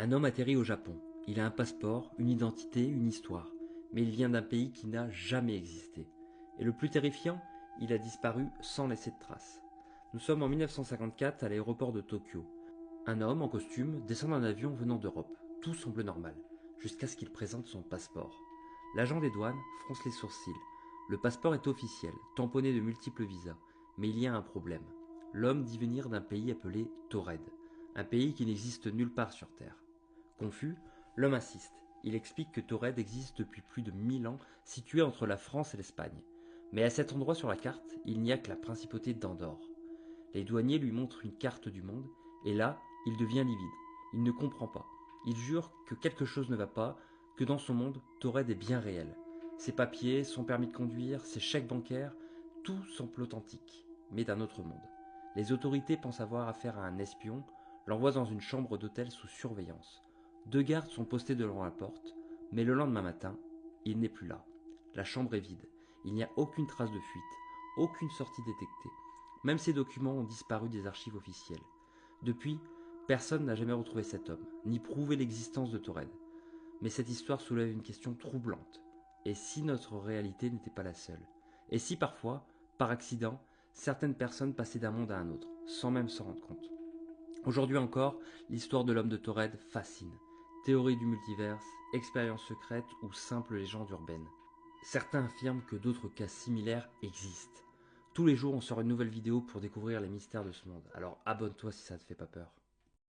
Un homme atterrit au Japon. Il a un passeport, une identité, une histoire. Mais il vient d'un pays qui n'a jamais existé. Et le plus terrifiant, il a disparu sans laisser de traces. Nous sommes en 1954 à l'aéroport de Tokyo. Un homme en costume descend d'un avion venant d'Europe. Tout semble normal, jusqu'à ce qu'il présente son passeport. L'agent des douanes fronce les sourcils. Le passeport est officiel, tamponné de multiples visas. Mais il y a un problème. L'homme dit venir d'un pays appelé Taured, un pays qui n'existe nulle part sur Terre. Confus, l'homme insiste. Il explique que Taured existe depuis plus de 1000 ans, situé entre la France et l'Espagne. Mais à cet endroit sur la carte, il n'y a que la principauté d'Andorre. Les douaniers lui montrent une carte du monde, et là, il devient livide. Il ne comprend pas. Il jure que quelque chose ne va pas, que dans son monde, Taured est bien réel. Ses papiers, son permis de conduire, ses chèques bancaires, tout semble authentique, mais d'un autre monde. Les autorités pensent avoir affaire à un espion, l'envoient dans une chambre d'hôtel sous surveillance. 2 gardes sont postés devant la porte, mais le lendemain matin, il n'est plus là. La chambre est vide. Il n'y a aucune trace de fuite, aucune sortie détectée. Même ces documents ont disparu des archives officielles. Depuis, personne n'a jamais retrouvé cet homme, ni prouvé l'existence de Taured. Mais cette histoire soulève une question troublante. Et si notre réalité n'était pas la seule? Et si parfois, par accident, certaines personnes passaient d'un monde à un autre, sans même s'en rendre compte? Aujourd'hui encore, l'histoire de l'homme de Taured fascine. Théorie du multiverse, expérience secrète ou simple légende urbaine. Certains affirment que d'autres cas similaires existent. Tous les jours, on sort une nouvelle vidéo pour découvrir les mystères de ce monde. Alors abonne-toi si ça ne te fait pas peur.